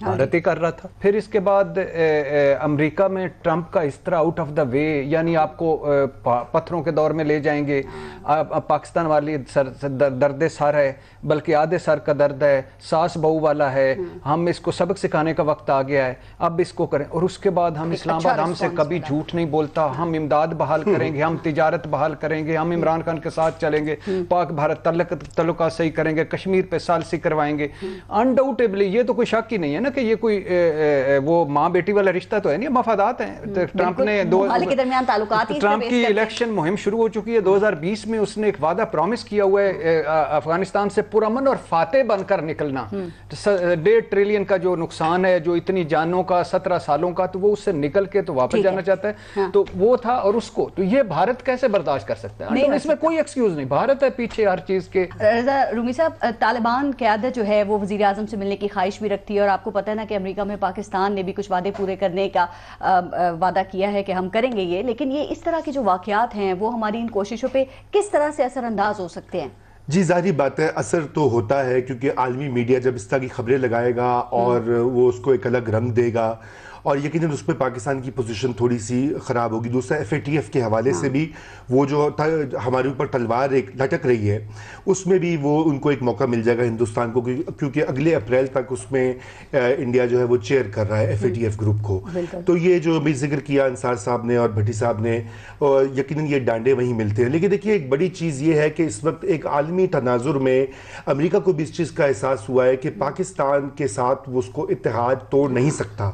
بھارت ہی کر رہا تھا. پھر اس کے بعد امریکہ میں ٹرمپ کا اس طرح آؤٹ آف دا وے, یعنی آپ کو پتھروں کے دور میں لے جائیں گے. پاکستان والی درد سر ہے, بلکہ آدھے سر کا درد ہے, ساس بہو والا ہے, ہم اس کو سبق سکھانے کا وقت آ گیا ہے, اب اس کو کریں. اور اس کے بعد ہم اسلام آباد ہم سے کبھی جھوٹ نہیں بولتا, ہم امداد بحال کریں گے, ہم تجارت بحال کریں گے, ہم عمران خان کے ساتھ چلیں گے, پاک بھارت تعلقات صحیح کریں گے, کشمیر پہ ثالثی کروائیں گے. انڈاؤٹیبلی یہ تو کوئی شک ہی نہیں ہے نا کہ یہ کوئی وہ ماں بیٹی والا رشتہ تو ہے نہیں, مفادات ہیں. ٹرمپ نے ٹرمپ کی الیکشن مہم شروع ہو چکی ہے 2020 میں, اس نے ایک وعدہ پرومس کیا ہوا ہے افغانستان سے پرامن اور فاتح بن کر نکلنا. 1.5 ٹریلین کا جو نقصان ہے, جو اتنی جانوں کا 17 سالوں کا, تو وہ اس سے نکل کے تو واپس جانا چاہتا ہے. تو وہ تھا, اور اس کو تو یہ بھارت کیسے برداشت کر سکتا ہے؟ اس میں کوئی ایکسکیوز نہیں, بھارت ہے پیچھے ہر چیز کے. رضا رومی صاحب, طالبان قیادت جو ہے وہ وزیر اعظم سے ملنے کی خواہش بھی رکھتی ہے, اور آپ کو پتہ ہے نا کہ امریکہ میں پاکستان نے بھی کچھ وعدے پورے کرنے کا وعدہ کیا ہے کہ ہم کریں گے یہ, لیکن یہ اس طرح کے جو واقعات ہیں وہ ہماری ان کوششوں پہ کس طرح سے اثر انداز ہو سکتے ہیں؟ جی ظاہری بات ہے, اثر تو ہوتا ہے, کیونکہ عالمی میڈیا جب اس طرح کی خبریں لگائے گا اور وہ اس کو ایک الگ رنگ دے گا, اور یقیناً اس پہ پاکستان کی پوزیشن تھوڑی سی خراب ہوگی. دوسرا FATF کے حوالے سے بھی وہ جو ہمارے اوپر تلوار ایک لٹک رہی ہے, اس میں بھی وہ ان کو ایک موقع مل جائے گا ہندوستان کو, کیونکہ اگلے اپریل تک اس میں انڈیا جو ہے وہ چیئر کر رہا ہے FATF گروپ کو. تو یہ جو بھی ذکر کیا انصار صاحب نے اور بھٹی صاحب نے, یقیناً یہ ڈانڈے وہیں ملتے ہیں. لیکن دیکھیے ایک بڑی چیز یہ ہے کہ اس وقت ایک عالمی تناظر میں امریکہ کو بھی اس چیز کا احساس ہوا ہے کہ پاکستان کے ساتھ وہ اس کو اتحاد توڑ نہیں سکتا.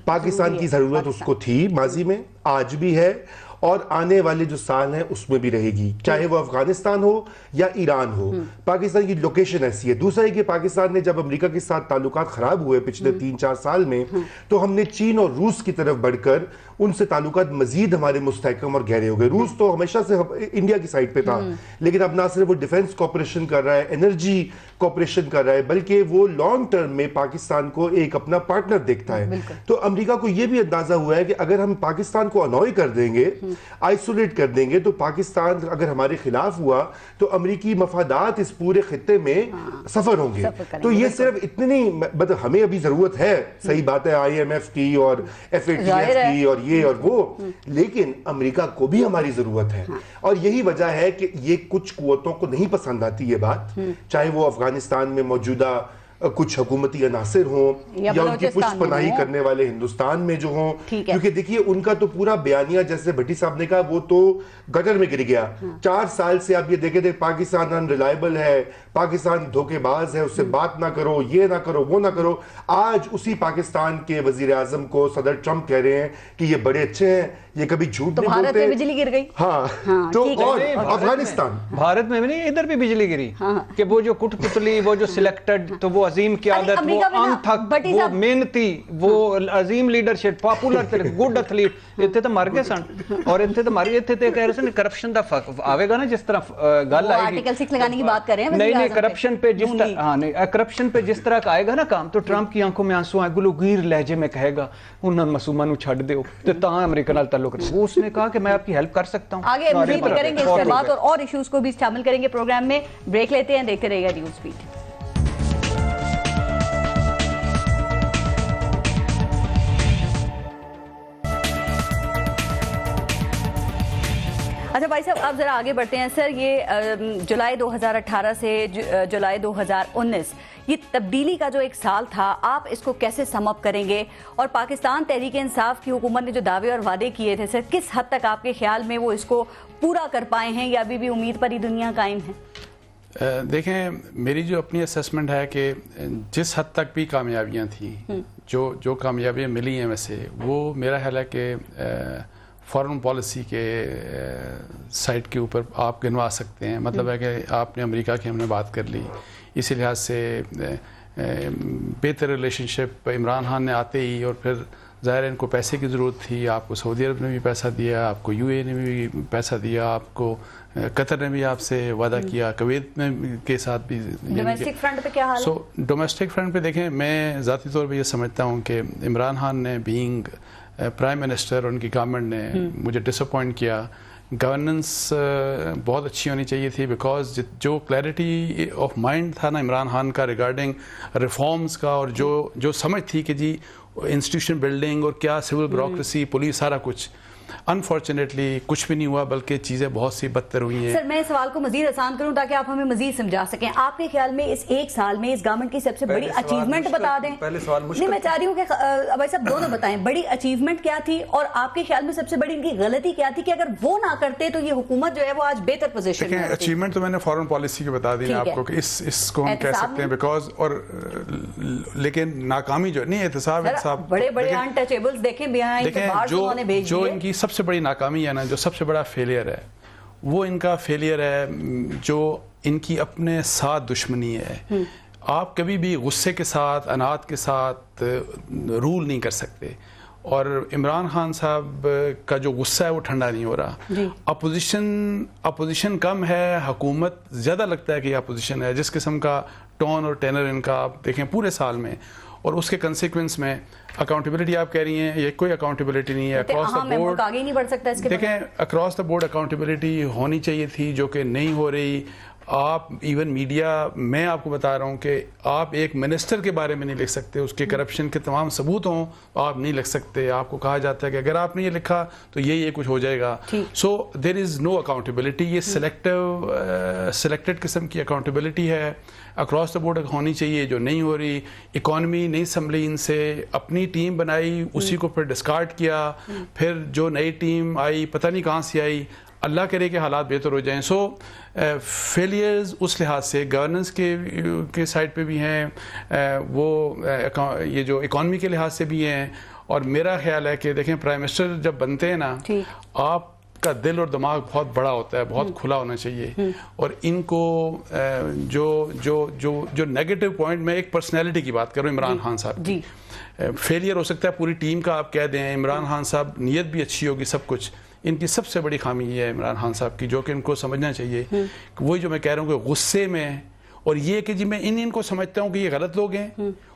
پاکستان کی ضرورت اس کو تھی ماضی میں, آج بھی ہے, اور آنے والے جو سال ہیں اس میں بھی رہے گی, چاہے وہ افغانستان ہو یا ایران ہو. پاکستان کی لوکیشن ایسی ہے. دوسرا ہے کہ پاکستان نے جب امریکہ کے ساتھ تعلقات خراب ہوئے پچھلے 3-4 سال میں, تو ہم نے چین اور روس کی طرف بڑھ کر ان سے تعلقات مزید ہمارے مستحکم اور گہرے ہو گئے. روس تو ہمیشہ سے انڈیا کی سائڈ پہ تھا, لیکن اب نہ صرف وہ ڈیفنس کوپریشن کر رہا ہے, انرجی کوپریشن کر رہا ہے, بلکہ وہ لانگ ٹرم میں پاکستان کو ایک اپنا پارٹنر دیکھتا ہے. تو امریکہ کو یہ بھی اندازہ ہوا ہے کہ اگر ہم پاکستان کو انوائے کر دیں گے, آئسولیٹ کر دیں گے, تو پاکستان اگر ہمارے خلاف ہوا تو امریکی مفادات اس پورے خطے میں سفر ہوں گے. تو یہ صرف اتنے نہیں, ہمیں ابھی ضرورت ہے, صحیح بات ہے, IMF کی اور FATF کی اور یہ اور وہ, لیکن امریکہ کو بھی ہماری ضرورت ہے. اور یہی وجہ ہے کہ یہ کچھ قوتوں کو نہیں پسند آتی یہ بات, چاہے وہ افغانستان میں موجودہ کچھ حکومتی عناصر ہوں یا ان کی پشت پناہی کرنے والے ہندوستان میں جو ہوں, کیونکہ دیکھیے ان کا تو پورا بیانیہ, جیسے بھٹی صاحب نے کہا, وہ تو گٹر میں گر گیا. 4 سال سے آپ یہ دیکھیں تھے پاکستان ان ریلائبل ہے, پاکستان دھوکے باز ہے, اس سے بات نہ کرو, یہ نہ کرو, وہ نہ کرو. آج اسی پاکستان کے وزیر اعظم کو صدر ٹرمپ کہہ رہے ہیں کہ یہ بڑے اچھے ہیں, یہ کبھی جھوٹ نہیں بولتے. بھارت میں بجلی گر گئی. ہاں, تو اور افغانستان, بھارت میں نہیں, ادھر بھی بجلی گری کہ وہ جو کٹ پتلی, وہ جو سلیکٹڈ, تو وہ عظیم قیادت, وہ انتھک, وہ محنتی, وہ عظیم لیڈرشپ, پاپولر, گڈ ایتھلیٹ, اتنے تو مر گئے سن. اور اتنے تو مر گئے تھے, کہہ رہے سن کرپشن دا آوے گا نا جس طرح گل آئے گی, آرٹیکل 6 لگانے کی بات کر رہے ہیں. نہیں کرپشن پہ جس طرح, ہاں نہیں, کرپشن پہ جس طرح کا آئے گا نا کام, تو ٹرمپ کی آنکھوں میں آنسو آئے, گلوگیر لہجے میں کہے گا انہوں نے مسوما نو چھڈ دیو, تو تاں امریکہ نال تعلق رکھو. وہ اس نے کہا کہ میں آپ کی ہیلپ کر سکتا ہوں. آگے مزید کریں گے اس کے بعد, اور ایشوز کو بھی شامل کریں گے پروگرام میں. بریک لیتے ہیں, دیکھتے رہیے گا نیوز بیٹ. اچھا بھائی صاحب, آپ ذرا آگے بڑھتے ہیں. سر, یہ جولائی 2018 سے جولائی 2019, یہ تبدیلی کا جو ایک سال تھا, آپ اس کو کیسے سم اپ کریں گے؟ اور پاکستان تحریک انصاف کی حکومت نے جو دعوے اور وعدے کیے تھے, سر کس حد تک آپ کے خیال میں وہ اس کو پورا کر پائے ہیں, یا ابھی بھی امید پر ہی دنیا قائم ہے؟ دیکھیں, میری جو اپنی اسیسمنٹ ہے کہ جس حد تک بھی کامیابیاں تھیں, جو کامیابیاں ملی ہیں ویسے, وہ میرا خیال ہے کہ فارن پالیسی کے سائٹ کے اوپر آپ گنوا سکتے ہیں. مطلب ہے کہ آپ نے امریکہ کی ہم نے بات کر لی, اسی لحاظ سے بہتر ریلیشن شپ عمران خان نے آتے ہی, اور پھر ظاہر ان کو پیسے کی ضرورت تھی, آپ کو سعودی عرب نے بھی پیسہ دیا, آپ کو UAE نے بھی پیسہ دیا, آپ کو قطر نے بھی آپ سے وعدہ کیا, کویت میں کے ساتھ بھی. ڈومیسٹک فرنٹ پہ کیا حال ہے؟ ڈومیسٹک فرنٹ پہ دیکھیں, میں ذاتی طور پہ یہ سمجھتا ہوں کہ عمران خان نے بینگ پرائم منسٹر, ان کی گورنمنٹ نے مجھے ڈس اپوائنٹ کیا, گورننس بہت اچھی ہونی چاہیے تھی, بیکاز جو کلیئرٹی آف مائنڈ تھا نا عمران خان کا ریگارڈنگ ریفارمز کا, اور جو سمجھ تھی کہ جی انسٹیٹیوشن بلڈنگ اور کیا سول بیوروکریسی پولیس سارا کچھ, انفارچونیٹلی کچھ بھی نہیں ہوا, بلکہ چیزیں بہت سی بدتر ہوئی ہیں. سر میں سوال کو مزید آسان کروں تاکہ آپ ہمیں مزید سمجھا سکیں. آپ کے خیال میں اس ایک سال میں اس گورنمنٹ کی سب سے بڑی اچیومنٹ بتا دیں. نہیں, میں چاہ رہی ہوں کہ بھائی صاحب دونوں بتائیں, بڑی اچیومنٹ کیا تھی اور آپ کے خیال میں سب سے بڑی ان کی غلطی کیا تھی کہ اگر وہ نہ کرتے تو یہ حکومت جو ہے وہ آج بہتر پوزیشن میں ہوتی. اچیومنٹ تو میں نے فارن پالیسی کی بتا دی آپ کو کہ اس کو ہم کہہ سکتے ہیں, بیکاز اور لیکن ناکامی جو نہیں, احتساب بڑے بڑے انٹچیبلز دیکھیں جو ان کی سب سے بڑی ناکامی ہے نا, جو سب سے بڑا فیلئر ہے, وہ ان کا فیلئر ہے جو ان کی اپنے ساتھ دشمنی ہے. آپ کبھی بھی غصے کے ساتھ, انات کے ساتھ رول نہیں کر سکتے, اور عمران خان صاحب کا جو غصہ ہے وہ ٹھنڈا نہیں ہو رہا. اپوزیشن کم ہے, حکومت زیادہ لگتا ہے کہ یہ اپوزیشن ہے. جس قسم کا ٹون اور ٹینر ان کا آپ دیکھیں پورے سال میں, اور اس کے کنسیکوینس میں اکاؤنٹیبلٹی آپ کہہ رہی ہیں, یہ کوئی اکاؤنٹیبلٹی نہیں ہے. اکراس دا بورڈ آگے نہیں بڑھ سکتا اس کے, دیکھیں اکراس دا بورڈ اکاؤنٹیبلٹی ہونی چاہیے تھی, جو کہ نہیں ہو رہی. آپ ایون میڈیا, میں آپ کو بتا رہا ہوں کہ آپ ایک منسٹر کے بارے میں نہیں لکھ سکتے, اس کے کرپشن کے تمام ثبوت ہوں آپ نہیں لکھ سکتے. آپ کو کہا جاتا ہے کہ اگر آپ نے یہ لکھا تو یہ کچھ ہو جائے گا. سو دیر از نو اکاؤنٹیبلٹی. یہ سلیکٹڈ قسم کی اکاؤنٹیبلٹی ہے, اکراس دا بورڈ ہونی چاہیے, جو نہیں ہو رہی. اکانومی نہیں سنبھلی ان سے, اپنی ٹیم بنائی, اسی کو پھر ڈسکارڈ کیا, پھر جو نئی ٹیم آئی پتہ نہیں کہاں سے آئی, اللہ کرے کہ حالات بہتر ہو جائیں. سو فیلیئرز اس لحاظ سے گورننس کے سائڈ پہ بھی ہیں, وہ یہ جو اکانومی کے لحاظ سے بھی ہیں. اور میرا خیال ہے کہ دیکھیں پرائم منسٹر جب بنتے ہیں نا, آپ کا دل اور دماغ بہت بڑا ہوتا ہے, بہت کھلا ہونا چاہیے. اور ان کو جو نیگیٹو پوائنٹ, میں ایک پرسنالٹی کی بات کروں عمران خان صاحب کی, فیلئر ہو سکتا ہے پوری ٹیم کا, آپ کہہ دیں عمران خان صاحب نیت بھی اچھی ہوگی سب کچھ. ان کی سب سے بڑی خامی یہ ہے عمران خان صاحب کی, جو کہ ان کو سمجھنا چاہیے. وہی جو میں کہہ رہا ہوں کہ غصے میں, اور یہ کہ جی میں ان کو سمجھتا ہوں کہ یہ غلط لوگ ہیں,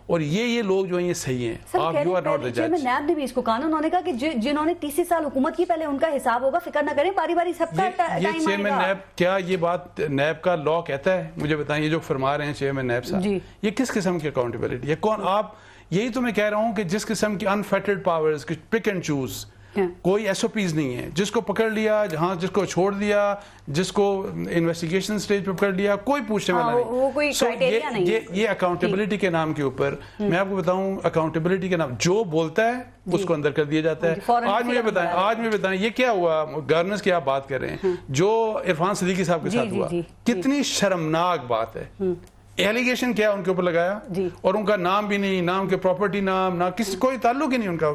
اور یہ لوگ جو ہیں یہ صحیح ہیں. آپ یو آر ناٹ دی جج. نیب نے بھی اس کو کہا نا, انہوں نے کہا کہ جنہوں نے 30 سال حکومت کی پہلے ان کا حساب ہوگا, فکر نہ کریں, باری باری سب کا ٹائم آئے گا. چیئرمین نیب, کیا یہ بات نیب کا لا کہتا ہے؟ مجھے بتائیں, یہ جو فرما رہے ہیں چیئرمین نیب صاحب, یہ کس قسم کی اکاؤنٹیبلٹی ہے؟ کون آپ, یہی تو میں کہہ رہا ہوں کہ جس قسم کی انفیٹرڈ پاورز, پک اینڈ چوز, کوئی ایس او پیز نہیں ہے. جس کو پکڑ لیا, جہاں جس کو چھوڑ دیا, جس کو انویسٹیگیشن سٹیج پہ پکڑ لیا, کوئی پوچھنے والا نہیں. یہ اکاؤنٹیبلٹی کے نام کے اوپر, میں آپ کو بتاؤں اکاؤنٹیبلٹی کے نام, جو بولتا ہے اس کو اندر کر دیا جاتا ہے. آج مجھے بتائیں یہ کیا ہوا, گورننس کی آپ بات کر رہے ہیں, جو عرفان صدیقی صاحب کے ساتھ ہوا, کتنی شرمناک بات ہے. ایلیگیشن کیا ان کے اوپر لگایا, اور ان کا نام بھی نہیں, نام کے پراپرٹی نام, نہ کسی کوئی تعلق ہی نہیں ان کا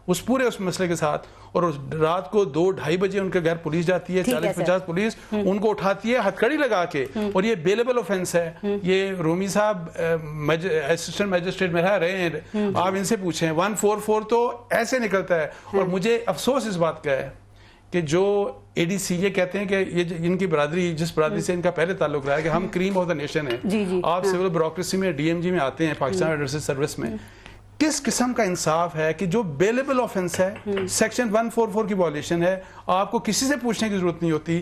اس پورے اس مسئلے کے ساتھ. اور رات کو 2-2:30 بجے ان کے گھر پولیس جاتی ہے, 40-50 پولیس ان کو اٹھاتی ہے ہتھکڑی لگا کے, اور یہ بیلیبل آفینس ہے. یہ رومی صاحب اسسٹنٹ میجسٹریٹ میں رہے ہیں, آپ ان سے پوچھیں, 144 تو ایسے نکلتا ہے. اور مجھے افسوس اس بات کا ہے کہ جو اے ڈی سی یہ کہتے ہیں کہ یہ ان کی برادری, جس برادری سے ان کا پہلے تعلق رہا ہے کہ ہم کریم آف دا نیشن ہیں. آپ سول بیوروکریسی میں, ڈی ایم جی میں آتے ہیں, پاکستان ایڈمنسٹریٹو سروس میں, کس قسم کا انصاف ہے کہ جو بیلیبل آفینس ہے, سیکشن 144 کی وائلیشن ہے, آپ کو کسی سے پوچھنے کی ضرورت نہیں ہوتی.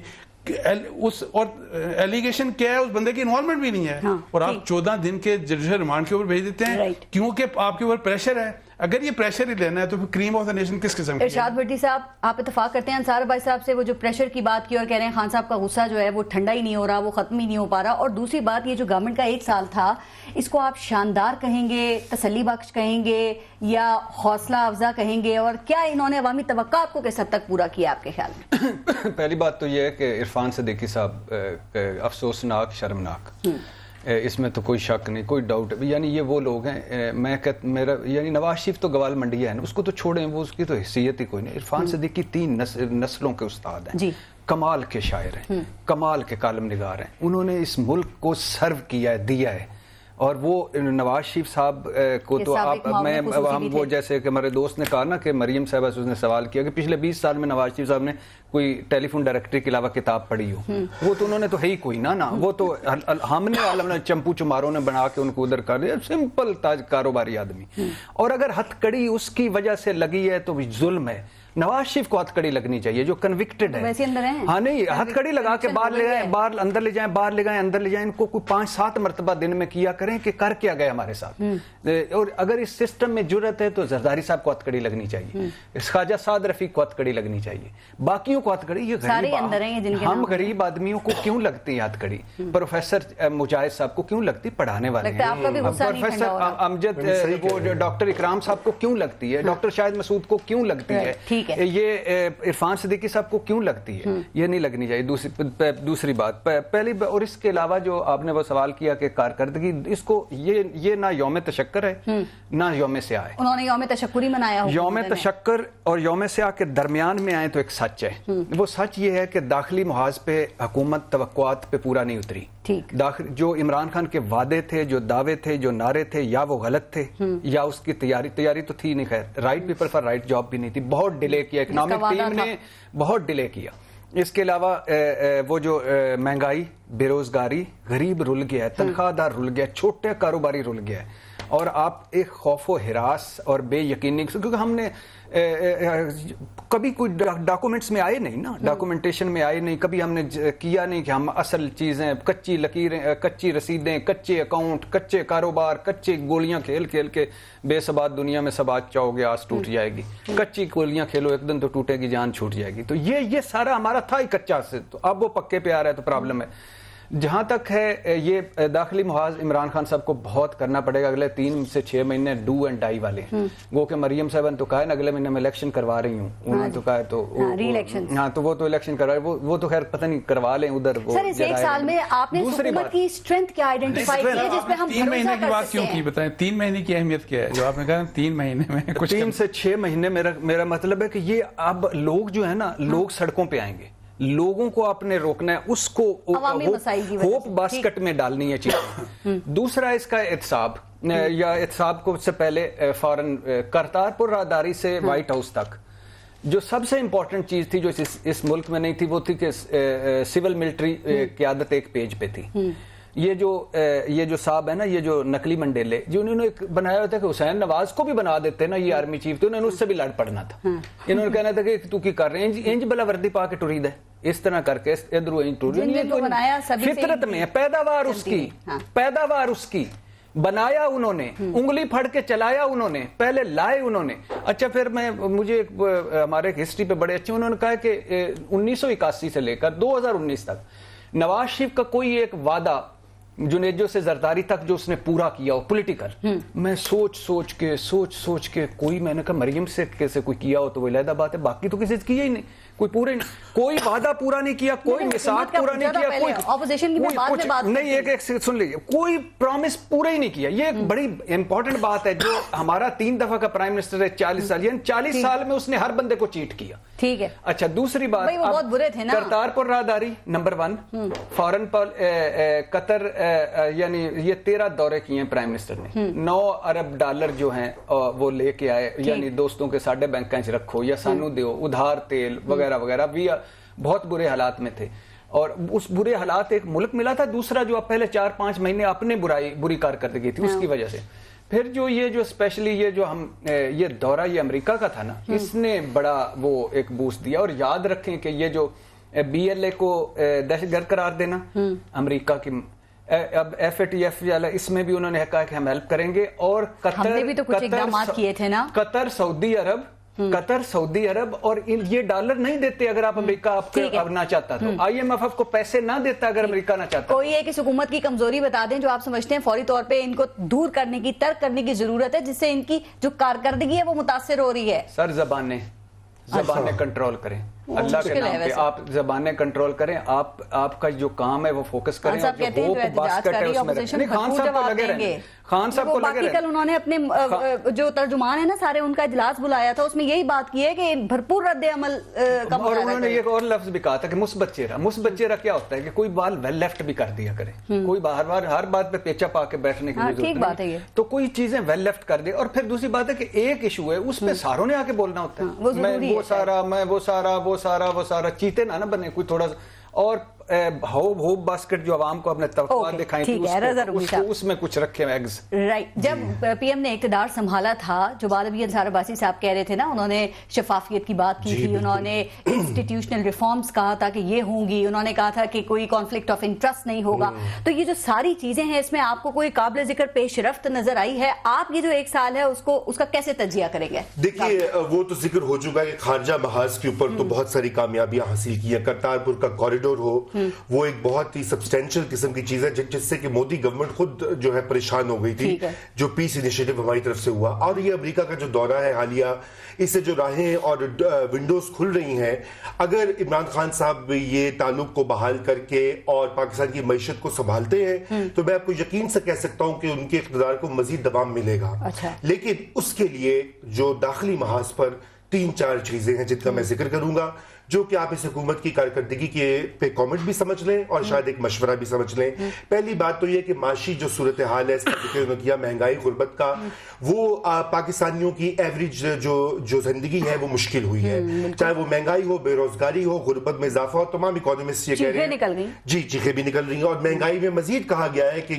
اور ایلیگیشن کیا ہے, اس بندے کی انوالومنٹ بھی نہیں ہے, اور آپ 14 دن کے جوڈیشل ریمانڈ کے اوپر بھیج دیتے ہیں کیونکہ آپ کے اوپر پریشر ہے. اگر یہ پریشر ہی لینا ہے تو پھر کریم آف دا نیشن کس قسم کی؟ ارشاد بھٹی صاحب, آپ اتفاق کرتے ہیں انصار بھائی صاحب سے, وہ جو پریشر کی بات کی اور کہہ رہے ہیں خان صاحب کا غصہ جو ہے وہ ٹھنڈا ہی نہیں ہو رہا, وہ ختم ہی نہیں ہو پا رہا. اور دوسری بات, یہ جو گورنمنٹ کا 1 سال تھا, اس کو آپ شاندار کہیں گے, تسلی بخش کہیں گے, یا حوصلہ افزا کہیں گے, اور کیا انہوں نے عوامی توقعات کو کس حد تک پورا کیا آپ کے خیال میں؟ پہلی بات تو یہ ہے کہ عرفان صدیقی صاحب افسوسناک, شرمناک, اس میں تو کوئی شک نہیں, کوئی ڈاؤٹ. یعنی یہ وہ لوگ ہیں, میرا یعنی نواز شریف تو گوال منڈیا ہے نا, اس کو تو چھوڑیں, وہ اس کی تو حیثیت ہی کوئی نہیں. عرفان صدیقی 3 نسلوں کے استاد ہیں, کمال کے شاعر ہیں, کمال کے کالم نگار ہیں. انہوں نے اس ملک کو سرو کیا ہے, دیا ہے. اور وہ نواز شریف صاحب کو تو آپ, ہم وہ جیسے کہ ہمارے دوست نے کہا نا کہ مریم صاحبہ سے اس نے سوال کیا کہ پچھلے 20 سال میں نواز شریف صاحب نے کوئی ٹیلی فون ڈائریکٹری کے علاوہ کتاب پڑھی ہو. وہ تو انہوں نے تو ہے ہی کوئی نا, وہ تو ہم نے عالم نے چمپو چماروں نے بنا کے ان کو ادھر کر دیا, سمپل تاج کاروباری آدمی. اور اگر ہتھ کڑی اس کی وجہ سے لگی ہے تو ظلم ہے. نواز شریف کو ہتھکڑی لگنی چاہیے جو کنوکٹڈ ہے. ویسے اندر ہیں. ہاں نہیں, ہتھکڑی لگا کے باہر لے جائیں, باہر اندر لے جائیں, باہر لے جائیں, اندر لے جائیں. ان کو کوئی 5-7 مرتبہ دن میں کیا کریں کہ کر کیا گئے ہمارے ساتھ. اور اگر اس سسٹم میں جرت ہے تو زرداری صاحب کو ہتھکڑی لگنی چاہیے, خواجہ سعد رفیق کو ہتھکڑی لگنی چاہیے, باقیوں کو ہتھکڑی. یہ ہم غریب آدمیوں کو کیوں لگتی ہے ہتھکڑی؟ پروفیسر مجاہد صاحب کو کیوں لگتی؟ پڑھانے والے ہیں. پروفیسر امجد, وہ ڈاکٹر اکرام صاحب کو کیوں لگتی ہے؟ ڈاکٹر شاہد مسعود کو کیوں لگتی ہے؟ یہ عرفان صدیقی صاحب کو کیوں لگتی ہے؟ یہ نہیں لگنی چاہیے. دوسری بات پہلی, اور اس کے علاوہ جو آپ نے وہ سوال کیا کہ کارکردگی, اس کو یہ نہ یوم تشکر ہے نہ یوم سیاہ ہے. انہوں نے یوم تشکر ہی منایا. یوم تشکر اور یوم سیاہ کے درمیان میں آئے تو ایک سچ ہے. وہ سچ یہ ہے کہ داخلی محاذ پہ حکومت توقعات پہ پورا نہیں اتری. جو عمران خان کے وعدے تھے, جو دعوے تھے, جو نعرے تھے, یا وہ غلط تھے یا اس کی تیاری تو تھی نہیں. خیر, right people for right job بھی نہیں تھی. بہت ڈیلے کیا اکنامک ٹیم نے, بہت ڈیلے کیا. اس کے علاوہ وہ جو مہنگائی, بے روزگاری, غریب رل گیا ہے, تنخواہ دار رل گیا ہے, چھوٹے کاروباری رل گیا ہے. اور آپ ایک خوف و ہراس اور بے یقینی, کیونکہ ہم نے کبھی کوئی ڈاکومنٹس میں آئے نہیں نا, ڈاکومنٹیشن میں آئے نہیں, کبھی ہم نے کیا نہیں کہ ہم اصل چیزیں, کچی لکیریں, کچی رسیدیں, کچے اکاؤنٹ, کچے کاروبار, کچے گولیاں کھیل کھیل کے بے ثبات دنیا میں ثبات چاہو گے, آس ٹوٹ جائے گی. کچی گولیاں کھیلو, ایک دن تو ٹوٹے گی, جان چھوٹ جائے گی. تو یہ سارا ہمارا تھا ہی کچا سے, تو اب وہ پکے پہ آ رہا ہے, تو پرابلم ہے. جہاں تک ہے یہ داخلی محاذ, عمران خان صاحب کو بہت کرنا پڑے گا. اگلے 3 سے 6 مہینے ڈو اینڈ ڈائی والے ہیں. گو کہ مریم صاحب نے تو کہا ہے نا اگلے مہینے میں الیکشن کروا رہی ہوں, انہوں نے تو کہا ہے تو ہاں, تو وہ تو الیکشن کروا رہے, وہ تو خیر پتہ نہیں کروا لیں ادھر. سر اس ایک سال میں آپ نے حکومت کی اسٹرینتھ کیا آئیڈینٹیفائی کی ہے جس پہ ہم 3 مہینے کی بات کیوں کی بتائیں؟ 3 مہینے کی اہمیت کیا ہے جو آپ نے کہا 3 مہینے میں کچھ 3 سے 6 مہینے. میرا مطلب ہے کہ یہ اب لوگ جو ہے نا, لوگ سڑکوں پہ آئیں گے, لوگوں کو آپ نے روکنا ہے, اس کو ہوپ باسکٹ میں ڈالنی ہے چیزیں. دوسرا اس کا احتساب, یا احتساب کو سے پہلے فوراً کرتارپور راہداری سے وائٹ ہاؤس تک جو سب سے امپورٹنٹ چیز تھی جو اس ملک میں نہیں تھی, وہ تھی کہ سول ملٹری قیادت ایک پیج پہ تھی. یہ جو صاحب ہے نا, یہ جو نقلی منڈیلے, جو انہوں نے بنایا ہوتا ہے کہ حسین نواز کو بھی بنا دیتے نا یہ آرمی چیف, تو انہوں نے اس سے بھی لڑ پڑنا تھا. انہوں نے کہنا تھا کہ تو کی کر رہے ہیں, انج بلا وردی پا کے ٹرید ہے, اس طرح کر کے ادھر انج ٹرید. فطرت میں ہے, پیداوار اس کی بنایا انہوں نے, انگلی پھڑ کے چلایا انہوں نے, پہلے لائے انہوں نے. اچھا پھر مجھے ہمارے ہسٹری پہ بڑے اچھے انہوں نے کہا کہ 1981 سے لے کر 2019 تک نواز شریف کا کوئی ایک وعدہ جنیجو سے زرداری تک جو اس نے پورا کیا ہو پولیٹیکل, میں سوچ کے کوئی, میں نے کہا مریم سے کیسے کوئی کیا ہو تو وہ علیحدہ بات ہے, باقی تو کسی سے کیا ہی نہیں, کوئی پورے کوئی وعدہ پورا نہیں کیا, کوئی مساق پورا نہیں کیا, کوئی اپوزیشن کی بات میں بات نہیں, ایک سن لیجیے, کوئی پرومس پورا ہی نہیں کیا. یہ ایک بڑی امپورٹنٹ بات ہے. جو ہمارا 3 دفعہ کا پرائم منسٹر ہے 40 سال, یعنی 40 سال میں اس نے ہر بندے کو چیٹ کیا. ٹھیک ہے. اچھا دوسری بات, کرتارپور راہداری نمبر 1, فورن قطر, یعنی یہ 13 دورے کیے ہیں پرائم منسٹر نے, 9 ارب ڈالر جو ہیں وہ لے کے آئے, یعنی دوستوں کے ساڈے بینکاں چ رکھو یا سانو دیو, ادھار تیل وغیرہ وغیرہ. بھی بہت برے حالات میں تھے, اور اس برے حالات ایک ملک ملا تھا. دوسرا جو پہلے 4-5 مہینے اپنے بری کارکردگی تھی اس کی وجہ سے. پھر جو اسپیشلی یہ جو ہم یہ دورہ یہ امریکہ کا تھا نا, اس نے بڑا وہ ایک بوسٹ دیا. اور یاد رکھیں کہ یہ جو BLA کو دہشت گرد قرار دینا امریکہ کی, اب FATF اس میں بھی انہوں نے کہا کہ ہم ہیلپ کریں گے. اور قطر سعودی عرب اور یہ ڈالر نہیں دیتے اگر آپ امریکہ آپ نہ چاہتا, تو IMF کو پیسے نہ دیتا اگر امریکہ نہ چاہتا. کوئی ایک اس حکومت کی کمزوری بتا دیں جو آپ سمجھتے ہیں فوری طور پہ ان کو دور کرنے کی, ترک کرنے کی ضرورت ہے, جس سے ان کی جو کارکردگی ہے وہ متاثر ہو رہی ہے. سر زبانیں کنٹرول کریں, اللہ کے نام پہ آپ زبانیں کنٹرول کریں. آپ کا جو کام ہے وہ فوکس کریں. خان صاحب کو لگے کل انہوں نے اپنے جو ترجمان ہیں نا سارے, ان کا اجلاس بلایا تھا, اس میں یہی بات کی ہے کہ بھرپور رد عمل کا, اور انہوں نے ایک اور لفظ بھی کہا تھا کہ مثبت چہرہ کیا ہوتا ہے کہ کوئی بال ویل لیفٹ بھی کر دیا کرے, کوئی ہر بات پہ پیچا پا کے بیٹھنے کی ضرورت نہیں, تو کوئی چیزیں ویل لیفٹ کر دے. اور پھر دوسری بات ہے کہ ایک ایشو ہے اس پہ ساروں نے آ کے بولنا ہوتا ہے, میں وہ سارا چیتے نہ بنے کوئی تھوڑا. اور ہوپ باسکٹ جو عوام کو اپنے توقعات دکھائیں تھی اس میں کچھ رکھے ایگز. رائٹ. جب پی ایم نے اقتدار سنبھالا تھا، جو بالبی انصار عباسی صاحب کہہ رہے تھے نا، انہوں نے شفافیت کی بات کی تھی، انہوں نے انسٹیٹیوشنل ریفارمز کہا تھا کہ یہ ہوں گی، انہوں نے کہا تھا کہ کوئی کانفلکٹ آف انٹرسٹ نہیں ہوگا. تو یہ جو ساری چیزیں ہیں، اس میں آپ کو کوئی قابل ذکر پیش رفت نظر آئی ہے؟ آپ یہ جو ایک سال ہے اس کا کیسے تجزیہ کریں گے؟ دیکھیے وہ تو ذکر ہو چکا ہے کہ خارجہ محاذ کے اوپر تو بہت ساری کامیابیاں حاصل کی ہیں. کرتارپور کا کوریڈور ہو، وہ ایک بہت ہی سبسٹینشل قسم کی چیز ہے جس سے کہ مودی گورنمنٹ خود جو ہے پریشان ہو گئی تھی، جو پیس انیشیٹو ہماری طرف سے ہوا. اور یہ امریکہ کا جو دورہ ہے حالیہ، اس سے جو راہیں اور ونڈوز کھل رہی ہیں، اگر عمران خان صاحب یہ تعلق کو بحال کر کے اور پاکستان کی معیشت کو سنبھالتے ہیں تو میں آپ کو یقین سے کہہ سکتا ہوں کہ ان کے اقتدار کو مزید دوام ملے گا. لیکن اس کے لیے جو داخلی محاذ پر 3-4 چیزیں ہیں جن کا میں ذکر کروں گا، جو کہ آپ اس حکومت کی کارکردگی کے پہ کامنٹ بھی سمجھ لیں اور شاید ایک مشورہ بھی سمجھ لیں. پہلی بات تو یہ کہ معاشی جو صورتحال ہے، اس کا ذکر انہوں نے کیا، مہنگائی، غربت کا، وہ پاکستانیوں کی ایوریج جو زندگی ہے وہ مشکل ہوئی ہے. چاہے وہ مہنگائی ہو، بے روزگاری ہو، غربت میں اضافہ ہو. تمام اکانومسٹ یہ کہہ رہے ہیں جی چیخیں بھی نکل رہی ہیں. اور مہنگائی میں مزید کہا گیا ہے کہ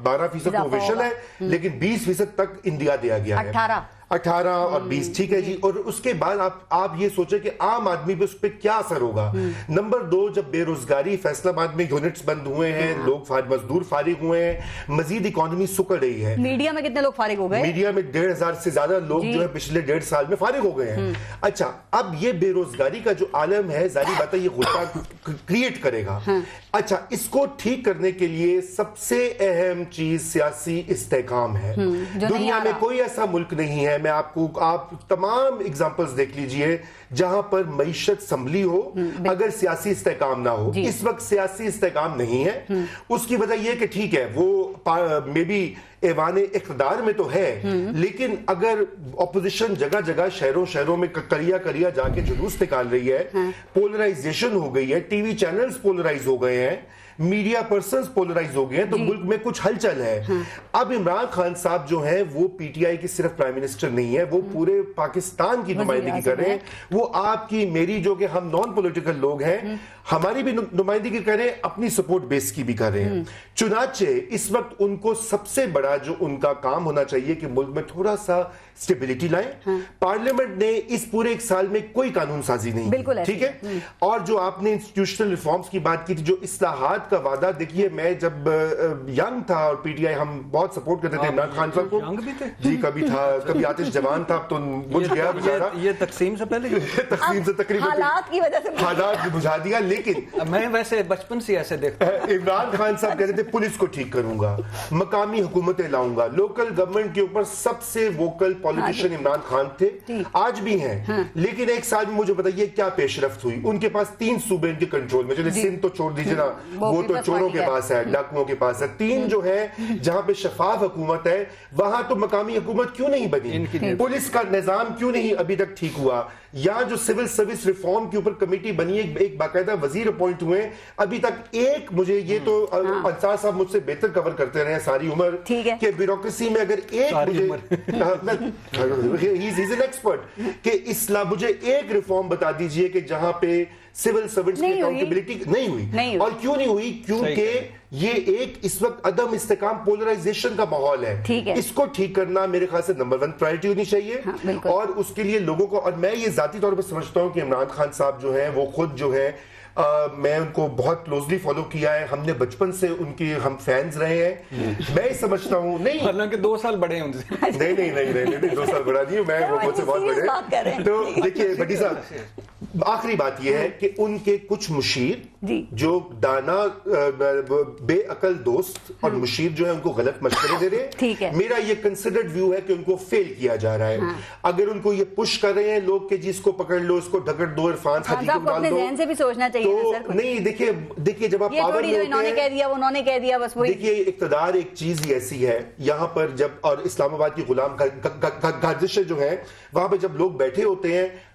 12% اویشل ہے، لیکن 20% تک اندیا دیا گیا ہے. 18 اور 20. ٹھیک ہے جی. اور اس کے بعد آپ یہ سوچیں کہ عام آدمی پہ اس پہ کیا اثر ہوگا. نمبر 2، جب بے روزگاری، فیصل آباد میں یونٹس بند ہوئے ہیں، لوگ مزدور فارغ ہوئے ہیں، مزید اکانومی سکڑ رہی ہے. میڈیا میں کتنے لوگ فارغ ہو گئے؟ میڈیا میں 1,500 سے زیادہ لوگ جو ہے پچھلے 1.5 سال میں فارغ ہو گئے ہیں. اچھا، اب یہ بے روزگاری کا جو عالم ہے، ظاہری بات ہے یہ غصہ کریٹ کرے گا. اچھا، اس کو ٹھیک کرنے کے لیے سب سے اہم چیز سیاسی استحکام ہے. دنیا میں کوئی ایسا ملک نہیں ہے، میں آپ تمام اگزامپلز دیکھ لیجئے جہاں پر معیشت سنبھلی ہو اگر سیاسی استحکام نہ ہو. اس وقت سیاسی استحکام نہیں ہے. اس کی وجہ یہ کہ ٹھیک ہے وہ مے بی ایوان اقتدار میں تو ہے، لیکن اگر اپوزیشن جگہ جگہ شہروں میں کریا جا کے جلوس نکال رہی ہے، پولرائزیشن ہو گئی ہے، ٹی وی چینلز پولرائز ہو گئے ہیں، میڈیا پرسنز پولرائز ہو گئے ہیں، تو ملک میں کچھ ہلچل ہے. اب عمران خان صاحب جو ہیں وہ پی ٹی آئی کے صرف پرائم منسٹر نہیں ہے، وہ پورے پاکستان کی نمائندگی کر رہے ہیں. وہ آپ کی میری جو کہ ہم نان پولیٹیکل لوگ ہیں، ہماری بھی نمائندگی کر رہے ہیں، اپنی سپورٹ بیس کی بھی کر رہے ہیں. چنانچہ اس وقت ان کو سب سے بڑا جو ان کا کام ہونا چاہیے کہ ملک میں تھوڑا سا اسٹیبلٹی لائیں. پارلیمنٹ نے اس پورے 1 سال میں کوئی قانون سازی نہیں کی، ٹھیک ہے. اور جو آپ نے انسٹیٹیوشنل ریفارمز کی بات کی تھی، جو اصلاحات کا وعدہ، دیکھیے میں جب ینگ تھا اور پی ٹی آئی ہم بہت سپورٹ کرتے تھے عمران خان صاحب کو. جی کبھی تھا، کبھی آتش جوان تھا، اب تو بجھ گیا بیچارہ. یہ تقسیم سے پہلے تقسیم سے تقریباً حالات کی وجہ سے حالات بجھا دیا. لیکن میں ویسے بچپن سے ایسے دیکھتا ہوں، عمران خان صاحب کہتے تھے پولیس کو ٹھیک کروں گا، مقامی حکومتیں لاؤں گا. لوکل گورنمنٹ کے اوپر سب سے ووکل پولیٹیشین عمران خان تھے، آج بھی ہیں. لیکن 1 سال میں مجھے بتائیے کیا پیش رفت ہوئی. ان کے پاس 3 صوبے ان کے کنٹرول میں، چلے سندھ تو چھوڑ دیجیے نا، وہ تو چوروں کے پاس ہے، ڈاکوؤں کے پاس ہے. 3 جو ہے جہاں پہ شفاف حکومت ہے، وہاں تو مقامی حکومت کیوں نہیں بنی؟ پولیس کا نظام کیوں نہیں ابھی تک ٹھیک ہوا؟ یا جو سول سروس ریفارم کے اوپر کمیٹی بنی ہے، ایک باقاعدہ وزیر اپوائنٹ ہوئے، ابھی تک ایک، مجھے یہ تو انصار صاحب مجھ سے بہتر کور کرتے رہے ساری عمر کہ بیوروکریسی میں اگر ایک کہ اصلاح، مجھے ایک ریفارم بتا دیجئے کہ جہاں پہ سول سرونٹس کی اکاؤنٹیبلٹی نہیں ہوئی. اور کیوں نہیں ہوئی؟ کیونکہ یہ ایک اس وقت عدم استحکام، پولرائزیشن کا ماحول ہے. اس کو ٹھیک کرنا میرے خیال سے نمبر 1 پرائرٹی ہونی چاہیے. اور اس کے لیے لوگوں کو، اور میں یہ ذاتی طور پر سمجھتا ہوں کہ عمران خان صاحب جو ہیں وہ خود جو ہے، میں ان کو بہت کلوزلی فالو کیا ہے، ہم نے بچپن سے ان کی ہم فینز رہے ہیں. میں یہ سمجھتا ہوں، نہیں حالانکہ 2 سال بڑے ہیں ان سے، نہیں 2 سال بڑا نہیں ہوں میں، وہ مجھ سے بہت بڑے. تو دیکھیے بھٹی صاحب، آخری بات یہ ہے کہ ان کے کچھ مشیر جو دانا بے عقل دوست اور مشیر جو ہے ان کو غلط مشورے دے رہے ہیں. میرا یہ کنسیڈرڈ ویو ہے کہ ان کو فیل کیا جا رہا ہے. اگر ان کو یہ پش کر رہے ہیں لوگ کہ جی اس کو پکڑ لو، اس کو ڈھکڑ دو، عرفان حدیث کو ڈال دو، تو نہیں. دیکھیے جب آپ پاور میں ہوتے ہیں، دیکھیے اقتدار ایک چیز ہی ایسی ہے یہاں پر جب، اور اسلام آباد کی غلام گردشیں جو ہیں وہاں پہ جب لوگ بیٹھے ہوتے ہیں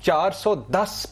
410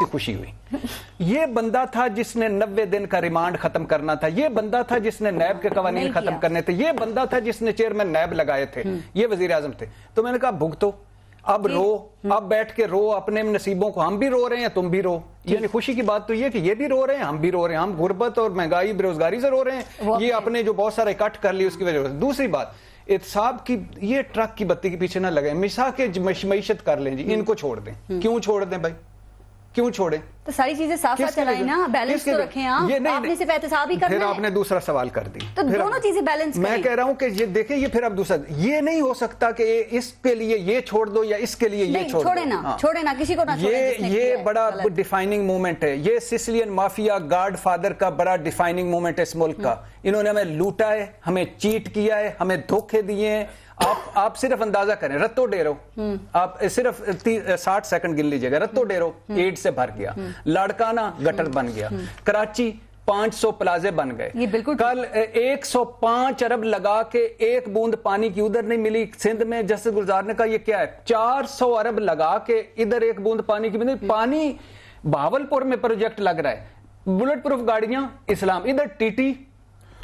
خوشی ہوئی. یہ بندہ تھا جس نے 90 دن کا ریمانڈ ختم کرنا تھا, یہ بندہ تھا جس نے نیب کے قوانین ختم کرنے تھے, یہ بندہ تھا جس نے چیئرمین نیب لگائے تھے, یہ وزیر اعظم تھے. تو میں نے کہا بھگتو, اب رو, اب بیٹھ کے رو اپنے نصیبوں کو, ہم بھی رو رہے ہیں تم بھی رو. یعنی خوشی کی بات تو یہ کہ یہ بھی رو رہے ہیں ہم بھی رو رہے ہیں, ہم غربت اور مہنگائی بےروزگاری سے رو رہے ہیں, یہ اپنے جو بہت سارے کٹ کر لی اس کی وجہ سے. دوسری بات, احتساب کی یہ ٹرک کی بتی کے پیچھے نہ لگے, مسا کے معیشت کر لیں جی, ان کو چھوڑ دیں. کیوں چھوڑ دیں بھائی, کیوں چھوڑیں؟ تو ساری چیزیں صاف صاف چلائیں نا, بیلنس تو رکھیں. آپ نے صرف احتساب ہی کرنا ہے. پھر آپ نے دوسرا سوال کر دی, تو دونوں چیزیں بیلنس کریں. میں کہہ رہا ہوں کہ یہ دیکھیں, یہ پھر اب دوسرا, یہ نہیں ہو سکتا کہ اس کے لیے یہ چھوڑ دو یا اس کے لیے یہ چھوڑ دو. چھوڑے نا, کسی کو نہ چھوڑیں. یہ بڑا ڈیفائننگ مومنٹ ہے, یہ سسلین مافیا گاڈ فادر کا بڑا ڈیفائننگ مومنٹ ہے اس ملک کا. انہوں نے ہمیں لوٹا ہے, ہمیں چیٹ کیا ہے, ہمیں دھوکے دیے ہیں. آپ صرف اندازہ کریں, رتو ڈیرو آپ صرف 60 سیکنڈ گن لیجئے گا, رتو ڈیرو ایڈ سے بھر گیا, لاڑکانہ گٹر بن گیا, کراچی 500 پلازے بن گئے, کل 105 ارب لگا کے ایک بوند پانی کی ادھر نہیں ملی سندھ میں. جسٹس گلزار نے کہا یہ کیا ہے, 400 ارب لگا کے ادھر ایک بوند پانی کی ملی. پانی بہاولپور میں پروجیکٹ لگ رہا ہے, بلٹ پروف گاڑیاں اسلام, ادھر ٹی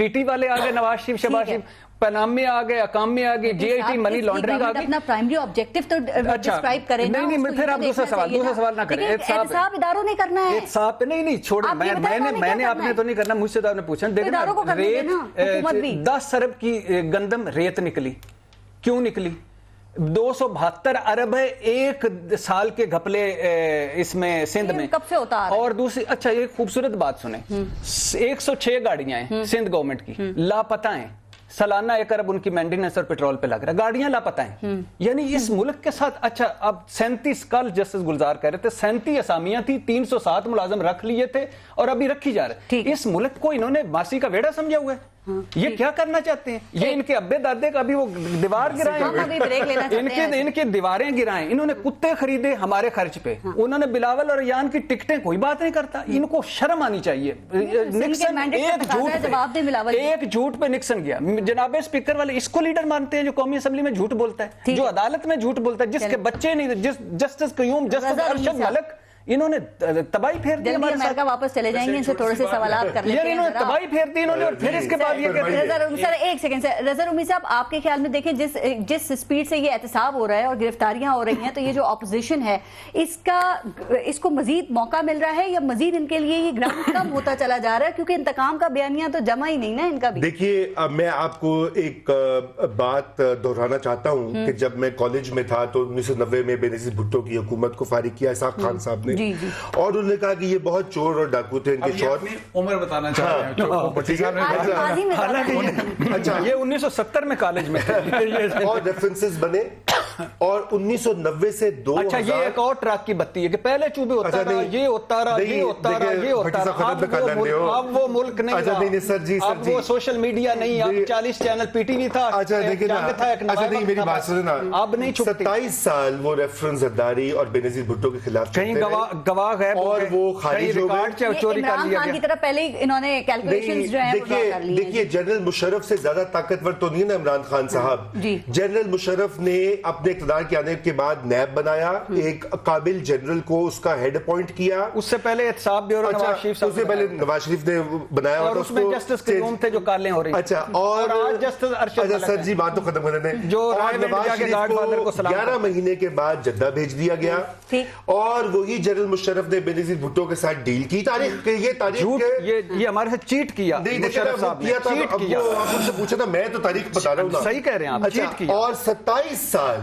ٹی والے آگے, نواز شریف شہباز شریف, پینام میں آگے, اکام میں آگے, جے آئی ٹی منی لانڈرنگ آگے. اپنا پرائمری آبجیکٹیو تو ڈسکرائب کریں نا. نہیں, پھر آپ دوسرا سوال نہ کریں. احتساب اداروں نے کرنا ہے. احتساب نہیں چھوڑیں, میں نے آپ نے تو نہیں کرنا, مجھ سے تو آپ نے پوچھا. دیکھیں 10 ارب کی گندم ریت نکلی, کیوں نکلی؟ 272 ارب ہے ایک سال کے گھپلے اس میں سندھ میں, کب سے ہوتا اور دوسری, اچھا ایک خوبصورت بات سنیں, 106 گاڑیاں ہیں سندھ گورنمنٹ کی, لاپتہ ہیں. سالانہ 1 ارب ان کی مینٹیننس اور پیٹرول پہ لگ رہا ہے, گاڑیاں لاپتہ ہیں. یعنی اس ملک کے ساتھ, اچھا اب 37, کل جسٹس گلزار کہہ رہے تھے 37 اسامیاں تھی, 307 ملازم رکھ لیے تھے اور ابھی رکھی جا رہے. اس ملک کو انہوں نے ماسی کا ویڑا سمجھا ہوا ہے. یہ کیا کرنا چاہتے ہیں؟ یہ ان کے ابے دادے کا ابھی وہ دیوار گرائیں, ان کے دیواریں گرائیں, انہوں نے کتے خریدے ہمارے خرچ پہ, انہوں نے بلاول اور ریان کی ٹکٹیں, کوئی بات نہیں کرتا. ان کو شرم آنی چاہیے. نکسن ایک جھوٹ پہ نکسن گیا, جناب اسپیکر والے اس کو لیڈر مانتے ہیں جو قومی اسمبلی میں جھوٹ بولتا ہے, جو عدالت میں جھوٹ بولتا ہے, جس کے بچے نہیں, جسٹس قیوم, جسٹس ارشد ملک, انہوں نے تباہی پھیر دی. جلدی امریکہ واپس چلے جائیں گے, ان سے تھوڑے سے سوالات کر لیتے ہیں. انہوں نے تباہی پھیر دی انہوں نے, اور پھر اس کے بعد یہ کہتے ہیں. سر ایک سیکنڈ سے, رضا رومی صاحب آپ کے خیال میں دیکھیں جس سپیڈ سے یہ احتساب ہو رہا ہے اور گرفتاریاں ہو رہی ہیں, تو یہ جو اپوزیشن ہے اس کو مزید موقع مل رہا ہے یا مزید ان کے لیے یہ گراؤنڈ کم ہوتا چلا جا رہا ہے, کیونکہ انتقام کا بیانیہ تو جمع ہی نہیں نا ان کا بھی. دیکھیے میں آپ کو ایک بات دہرانا چاہتا ہوں کہ جب میں کالج میں تھا تو 1990 میں بے نظیر بھٹو کی حکومت کو فارغ کیا اسحاق خان صاحب نے, اور انہوں نے کہا کہ یہ بہت چور اور ڈاکو تھے. ان کے شوہر عمر بتانا چاہ رہے ہیں. اچھا یہ 1970 میں کالج میں تھے, اور ریفرنسز بنے, اور 1990 سے 2000. اچھا یہ ایک اور ٹرک کی بتی ہے کہ پہلے چوبے ہوتا رہا, یہ ہوتا رہا, یہ ہوتا رہا, یہ ہوتا رہا. اب وہ ملک نہیں رہا, اب وہ سوشل میڈیا نہیں, اب 40 چینل پی ٹی وی تھا. اچھا دیکھیں نا, میری بات سنیں نا, اب نہیں چھپتی. 27 سال وہ ریفرنس زرداری اور بے نظیر بھٹو کے خلاف کہیں گواہ غائب اور وہ خارج ہو گئے, چوری کر لیا گیا. کی طرف پہلے انہوں نے کیلکولیشنز جو ہیں وہ ڈرا کر لی. دیکھیے جنرل مشرف سے زیادہ طاقتور تو نہیں ہے نا عمران خان صاحب. جنرل مشرف نے اپنے اقتدار کے آنے کے بعد نیب بنایا, ایک قابل جنرل کو اس کا ہیڈ اپوائنٹ کیا. اس سے پہلے احتساب بیورو نواز شریف صاحب, اس سے پہلے نواز شریف نے بنایا, اور اس میں جسٹس قیوم تھے جو کالیں ہو رہی. اچھا, اور آج جسٹس ارشد ملک, سر جی بات تو ختم کرنے دیں, جو نواز شریف کو 11 مہینے کے بعد جدہ بھیج دیا گیا, اور وہی جنرل مشرف نے بے نظیر بھٹو کے ساتھ ڈیل کی. تاریخ یہ یہ ہمارے سے چیٹ کیا مشرف صاحب نے, چیٹ کیا. آپ مجھ سے پوچھا نا, میں تو تاریخ بتا رہا ہوں نا. صحیح کہہ رہے ہیں آپ, چیٹ کیا. اور 27 سال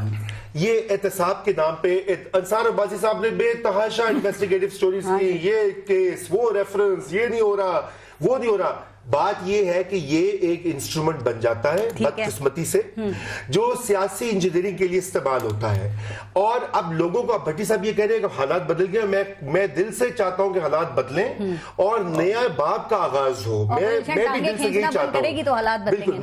یہ احتساب کے نام پہ انصار عباسی صاحب نے بے تحاشا انویسٹیگیٹو سٹوریز کی, یہ کیس, وہ ریفرنس, یہ نہیں ہو رہا, وہ نہیں ہو رہا. بات یہ ہے کہ یہ ایک انسٹرومنٹ بن جاتا ہے بدقسمتی سے, جو سیاسی انجینئرنگ کے لیے استعمال ہوتا ہے. اور اب لوگوں کو, بھٹی صاحب یہ کہہ رہے ہیں کہ حالات بدل گئے, میں دل سے چاہتا ہوں کہ حالات بدلیں اور نیا باب کا آغاز ہو. میں بھی دل سے یہی چاہتا ہوں, بالکل.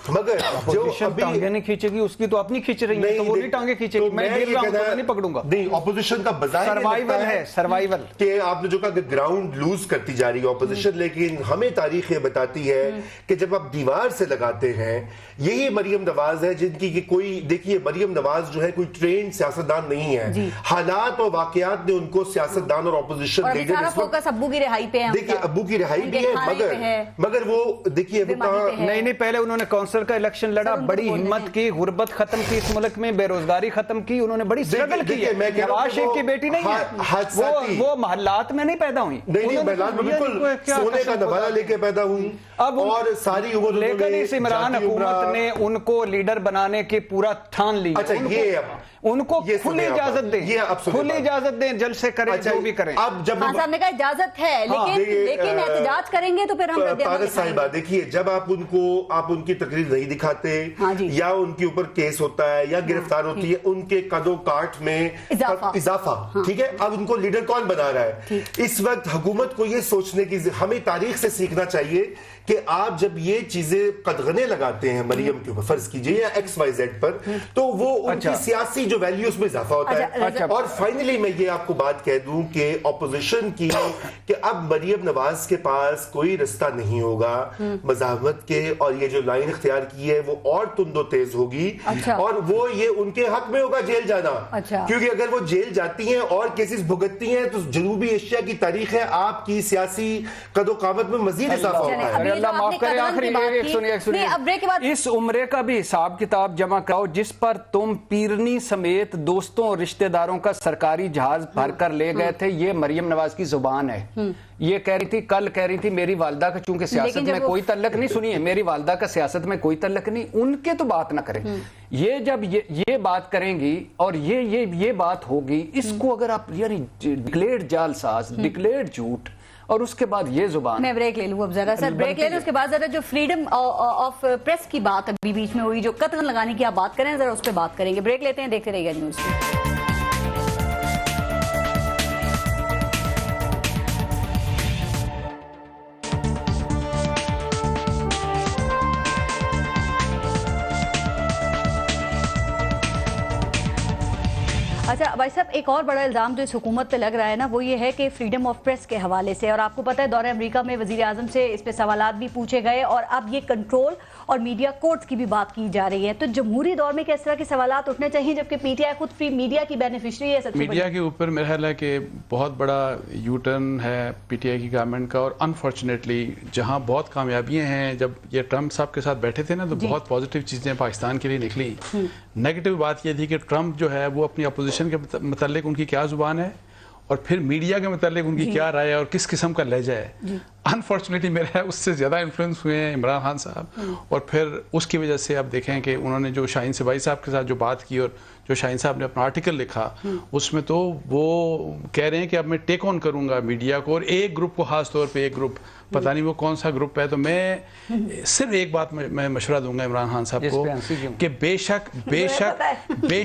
مگر جو ٹانگیں نہیں کھینچے گی اس کی تو اپنی کھینچ رہی ہے, تو وہ نہیں ٹانگیں کھینچے گی. میں نہیں پکڑوں گا. نہیں, اپوزیشن کا بظاہر سروائیول ہے, سروائیول, کہ آپ نے جو کہا کہ گراؤنڈ لوز کرتی جا رہی ہے اپوزیشن, لیکن ہمیں تاریخ تاریخ یہ بتاتی ہے کہ جب آپ دیوار سے لگاتے ہیں, یہی مریم نواز ہے جن کی کہ کوئی, دیکھیے مریم نواز جو ہے کوئی ٹرینڈ سیاستدان نہیں ہے, حالات اور واقعات نے ان کو سیاستدان اور اپوزیشن لیڈر, فوکس ابو کی رہائی پہ ہے, دیکھیے ابو کی رہائی بھی ہے, مگر وہ دیکھیے وہ نہیں پہلے انہوں نے کونسل کا الیکشن لڑا, بڑی ہمت کی, غربت ختم کی اس ملک میں, بے روزگاری ختم کی, انہوں نے بڑی اسٹرگل کی ہے. نواز شریف کی بیٹی نہیں ہے, وہ محلات میں نہیں پیدا ہوئی, نہیں محلات میں بالکل سونے کا نوالہ لے کے پیدا ہوئی, اور ساری عمر لیکن اس عمران حکومت نے ان کو لیڈر بنانے کے پورا ٹھان لی. اچھا یہ ان کو کھلی اجازت دیں, کھلی اجازت دیں, جلسے کریں, جو بھی کریں. اب جب صاحب نے کہا اجازت ہے, لیکن احتجاج کریں گے تو پھر ہم پارس صاحبہ دیکھیے, جب آپ ان کی تقریر نہیں دکھاتے یا ان کے اوپر کیس ہوتا ہے یا گرفتار ہوتی ہے, ان کے قد و کاٹ میں اضافہ, ٹھیک ہے, اب ان کو لیڈر کون بنا رہا ہے. اس وقت حکومت کو یہ سوچنے کی, ہمیں تاریخ سے سیکھنا چاہیے کہ آپ جب یہ چیزیں قدغنے لگاتے ہیں مریم کے اوپر, فرض کیجئے, یا ایکس وائی زیڈ پر, تو وہ ان کی سیاسی جو ویلیوز میں اضافہ ہوتا ہے. اور فائنلی میں یہ آپ کو بات کہہ دوں کہ اپوزیشن کی, کہ اب مریم نواز کے پاس کوئی رستہ نہیں ہوگا مزاحمت کے, اور یہ جو لائن اختیار کی ہے وہ اور تند و تیز ہوگی, اور وہ یہ ان کے حق میں ہوگا جیل جانا, کیونکہ اگر وہ جیل جاتی ہیں اور کیسز بھگتتی ہیں تو جنوبی ایشیا کی تاریخ ہے, آپ کی سیاسی قد و قامت میں مزید اضافہ ہوتا ہے. اللہ معاف کرے, آخری اس عمرے کا بھی حساب کتاب جمع کراؤ جس پر تم پیرنی سمیت دوستوں اور رشتہ داروں کا سرکاری جہاز بھر کر لے گئے تھے. یہ مریم نواز کی زبان ہے, یہ کہہ رہی تھی, کل کہہ رہی تھی میری والدہ کا چونکہ سیاست میں کوئی تعلق نہیں, سنیے, میری والدہ کا سیاست میں کوئی تعلق نہیں, ان کے تو بات نہ کریں. یہ جب یہ بات کریں گی اور یہ بات ہوگی, اس کو اگر آپ یعنی ڈکلیئرڈ جعل ساز, ڈکلیئرڈ جھوٹ, اور اس کے بعد یہ زبان. میں بریک لے لوں اب ذرا, سر بریک لے لوں, اس کے بعد ذرا جو فریڈم آف پریس کی بات ابھی بیچ میں ہوئی, جو قدغن لگانے کی آپ بات کریں, ذرا اس پہ بات کریں گے. بریک لیتے ہیں, دیکھتے رہیے گا نیوز. اچھا بھائی صاحب, ایک اور بڑا الزام جو اس حکومت پہ لگ رہا ہے نا, وہ یہ ہے کہ فریڈم آف پریس کے حوالے سے, اور آپ کو پتہ ہے دورہ امریکہ میں وزیر اعظم سے اس پہ سوالات بھی پوچھے گئے, اور اب یہ کنٹرول اور میڈیا کورٹس کی بھی بات کی جا رہی ہے. تو جمہوری دور میں کس طرح کے سوالات اٹھنے چاہیے, جبکہ پی ٹی آئی خود فری میڈیا کی بینیفیشری ہے. میڈیا کے اوپر میرا خیال ہے کہ بہت بڑا یو ٹرن ہے پی ٹی آئی کی گورنمنٹ کا, اور انفارچونیٹلی جہاں بہت کامیابیاں ہیں, جب یہ ٹرمپ صاحب کے ساتھ بیٹھے تھے نا, تو بہت پازیٹیو چیزیں پاکستان کے لیے نکلی. نیگیٹو بات یہ تھی کہ ٹرمپ جو ہے وہ اپنی اپوزیشن کے متعلق ان کی کیا زبان ہے, اور پھر میڈیا کے متعلق ان کی کیا رائے ہے, اور کس قسم کا لہجہ ہے. انفارچونیٹلی میرا اس سے زیادہ انفلوئنس ہوئے ہیں عمران خان صاحب, اور پھر اس کی وجہ سے اب دیکھیں کہ انہوں نے جو شاہین سبائی صاحب کے ساتھ جو بات کی, اور جو شاہین صاحب نے اپنا آرٹیکل لکھا, اس میں تو وہ کہہ رہے ہیں کہ اب میں ٹیک آن کروں گا میڈیا کو, اور ایک گروپ کو, خاص طور پہ ایک گروپ, پتہ نہیں وہ کون سا گروپ ہے. تو میں صرف ایک بات میں مشورہ دوں گا عمران خان صاحب کو, کہ بے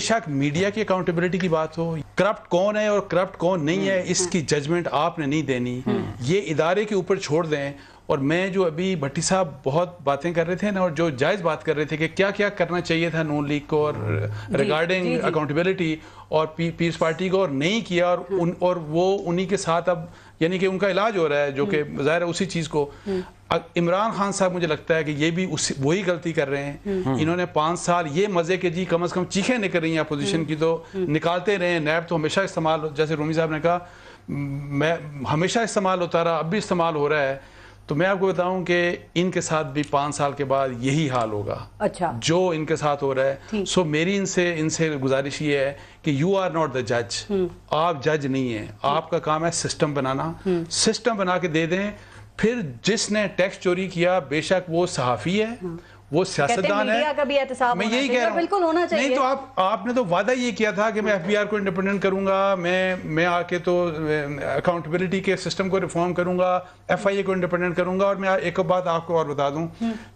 شک میڈیا کی اکاؤنٹیبلٹی کی بات ہو, کرپٹ کون ہے اور کرپٹ کون نہیں ہے اس کی ججمنٹ آپ نے نہیں دینی, یہ ادارے کے اوپر چھوڑ دیں. اور میں جو ابھی بھٹی صاحب بہت باتیں کر رہے تھے نا, اور جو جائز بات کر رہے تھے کہ کیا کیا کرنا چاہیے تھا نون لیگ کو, اور ریگارڈنگ اکاؤنٹیبلٹی اور پیس پارٹی کو, اور نہیں کیا, اور وہ انہی کے ساتھ اب یعنی کہ ان کا علاج ہو رہا ہے, جو کہ ظاہر ہے اسی چیز کو. عمران خان صاحب مجھے لگتا ہے کہ یہ بھی وہی غلطی کر رہے ہیں. انہوں نے 5 سال یہ مزے کے, جی کم از کم چیخیں نکل رہی ہیں اپوزیشن کی تو نکالتے رہے. نیب تو ہمیشہ استعمال, جیسے رومی صاحب نے کہا, میں ہمیشہ استعمال ہوتا رہا, اب بھی استعمال ہو رہا ہے. تو میں آپ کو بتاؤں کہ ان کے ساتھ بھی 5 سال کے بعد یہی حال ہوگا, جو ان کے ساتھ ہو رہا ہے. سو میری ان سے گزارش یہ ہے کہ یو آر ناٹ دا جج, آپ جج نہیں ہیں, آپ کا کام ہے سسٹم بنانا. سسٹم بنا کے دے دیں. پھر جس نے ٹیکس چوری کیا, بے شک وہ صحافی ہے, وہ سیاستدان ہے, میں یہی کہہ رہا ہوں. بالکل ہونا چاہیے. نہیں تو آپ نے تو وعدہ یہ کیا تھا کہ میں ایف بی آر کو انڈیپینڈنٹ کروں گا, میں آ کے تو اکاؤنٹیبلٹی کے سسٹم کو ریفارم کروں گا, ایف آئی اے کو انڈیپینڈنٹ کروں گا. اور میں ایک بات آپ کو اور بتا دوں,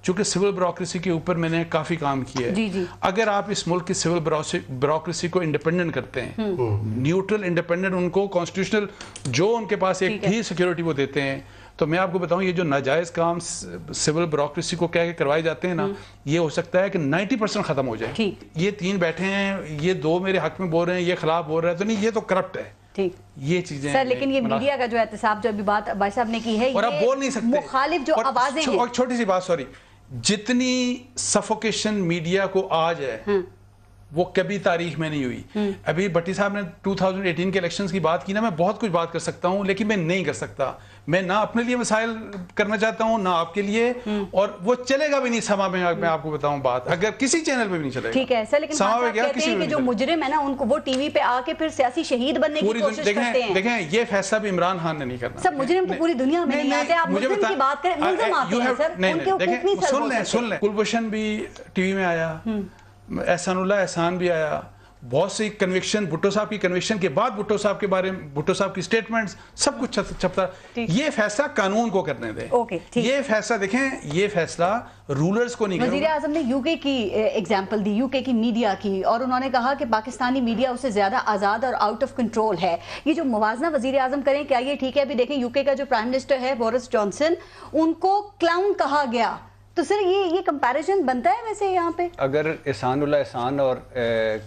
چونکہ سول بیوروکریسی کے اوپر میں نے کافی کام کیا ہے. اگر آپ اس ملک کی سول بیوروکریسی کو انڈیپینڈنٹ کرتے ہیں, نیوٹرل انڈیپینڈنٹ, ان کو کانسٹیٹیوشنل جو ان کے پاس ایک بھی سیکیورٹی وہ دیتے ہیں, تو میں آپ کو بتاؤں یہ جو ناجائز کام سول بیوروکریسی کو کہہ کے کروائی جاتے ہیں نا, یہ ہو سکتا ہے کہ 90% ختم ہو جائے. یہ 3 بیٹھے ہیں, یہ 2 میرے حق میں بول رہے ہیں, یہ خلاف بول رہے ہیں, تو نہیں, یہ تو کرپٹ ہے. ٹھیک یہ چیزیں سر، لیکن یہ میڈیا کا جو احتساب جو ابھی بات بھائی صاحب نے کی ہے، اور آپ بول نہیں سکتے مخالف جو آوازیں ہیں. اور چھوٹی سی بات، سوری، جتنی سفوکیشن میڈیا کو آج ہے وہ کبھی تاریخ میں نہیں ہوئی. ابھی بٹی صاحب نے 2018 کے الیکشنز کی بات کی نا، میں بہت کچھ بات کر سکتا ہوں لیکن میں نہیں کر سکتا. میں نہ اپنے لیے مسائل کرنا چاہتا ہوں، نہ آپ کے لیے، اور وہ چلے گا بھی نہیں سما میں. میں آپ کو بتاؤں بات، اگر کسی چینل پہ بھی نہیں چلے گا. ٹھیک ہے سر، لیکن سما میں کہتے ہیں کہ جو مجرم ہے نا، ان کو وہ ٹی وی پہ آ کے پھر سیاسی شہید بننے کی کوشش کرتے ہیں. دیکھیں یہ فیصلہ بھی عمران خان نے نہیں کرنا. سب مجرم تو پوری دنیا میں نہیں آتے. آپ مجرم کی بات کریں، ملزم آتے ہیں سر، ان کے حقوق نہیں سر. سن لیں کلبھوشن بھی ٹی وی میں آیا، احسان اللہ احسان بھی آیا، بہت سی کنوکشن، بھٹو صاحب کی کنوکشن کے بعد بھٹو صاحب کے بارے میں، بھٹو صاحب کی سٹیٹمنٹس سب کچھ چھپتا. یہ فیصلہ قانون کو کرنے دیں. یہ فیصلہ دیکھیں، یہ فیصلہ رولرز کو نہیں. وزیر اعظم نے یو کے کی ایگزامپل دی، یو کے کی میڈیا کی، اور انہوں نے کہا کہ پاکستانی میڈیا اس سے زیادہ آزاد اور آؤٹ آف کنٹرول ہے. یہ جو موازنہ وزیر اعظم کریں، کیا یہ ٹھیک ہے؟ ابھی دیکھیں یو کے کا جو پرائم منسٹر ہے بورس جانسن، ان کو کلاؤن کہا گیا. تو سر یہ کمپیریزن بنتا ہے ویسے یہاں پہ؟ اگر احسان اللہ احسان اور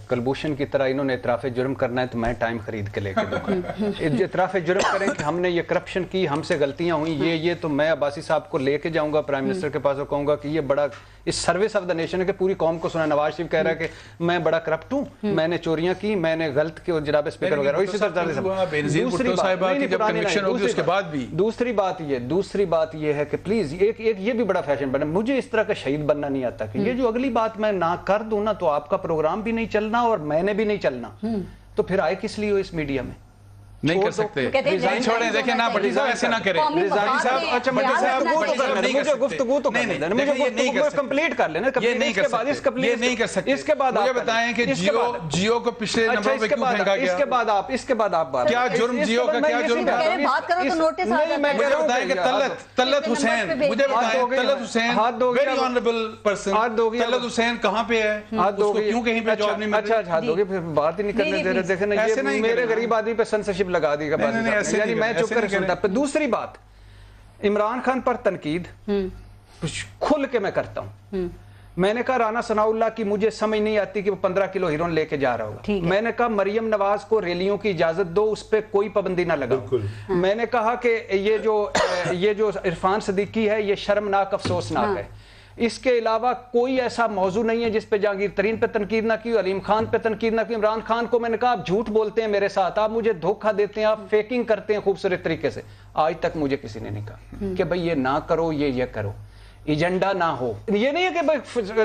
کلبھوشن کی طرح انہوں نے اعتراف جرم کرنا ہے تو میں ٹائم خرید کے لے کے دوں گا. اعتراف جرم کریں کہ ہم نے یہ کرپشن کی، ہم سے غلطیاں ہوئیں، یہ تو میں عباسی صاحب کو لے کے جاؤں گا پرائم منسٹر کے پاس اور کہوں گا کہ یہ بڑا اس سروس آف دا نیشن ہے کہ پوری قوم کو سنا. نواز شریف کہہ رہا ہے کہ میں بڑا کرپٹ ہوں، میں نے چوریاں کی، میں نے غلط کی، اور جناب اسپیکر وغیرہ. دوسری بات یہ ہے کہ پلیز ایک یہ بھی بڑا فیشن بنا، مجھے اس طرح کا شہید بننا نہیں آتا کہ یہ جو اگلی بات میں نہ کر دوں نا تو آپ کا پروگرام بھی نہیں چلنا اور میں نے بھی نہیں چلنا. تو پھر آئے کس لیے ہو اس میڈیا میں؟ نہیں کر سکتے. نہیں چھوڑیں، دیکھیں نا بٹی صاحب ایسے نہ کریں. اچھا بٹی صاحب مجھے گفتگو تو کرنے دیں، مجھے کمپلیٹ کر لینا. یہ نہیں کر سکتے. اس کے بعد مجھے بتائیں کہ جیو کو پچھلے نمبر پہ کیوں پھینکا گیا؟ اس کے بعد آپ بات کیا جرم جیو کا، کیا جرم تھا؟ مجھے بتائیں کہ طلعت حسین، مجھے بتائیں طلعت حسین ویری آنریبل پرسن، طلعت حسین کہاں پہ ہے؟ اس کو کیوں کہیں پہ جاب نہیں مل رہی؟ اچھا ہاتھ ہوگی، پھر بات ہی نہیں کرنے دے رہے. دیکھیں نا یہ میرے غریب آدمی پہ سنسرشپ لگا دی گا، یعنی میں چپ کر سنتا. دوسری بات، عمران خان پر تنقید کھل کے میں کرتا ہوں. میں نے کہا رانا ثناء اللہ کی مجھے سمجھ نہیں آتی کہ وہ 15 کلو ہیروئن لے کے جا رہا ہوگا. میں نے کہا مریم نواز کو ریلیوں کی اجازت دو، اس پہ کوئی پابندی نہ لگاؤ. میں نے کہا کہ یہ جو عرفان صدیقی ہے یہ شرمناک افسوسناک ہے. اس کے علاوہ کوئی ایسا موضوع نہیں ہے جس پہ جہانگیر ترین پہ تنقید نہ کی، علیم خان پہ تنقید نہ کی. عمران خان کو میں نے کہا آپ جھوٹ بولتے ہیں میرے ساتھ، آپ مجھے دھوکہ دیتے ہیں، آپ فیکنگ کرتے ہیں خوبصورت طریقے سے. آج تک مجھے کسی نے نہیں کہا کہ بھئی یہ نہ کرو، یہ کرو، ایجنڈا نہ ہو. یہ نہیں ہے کہ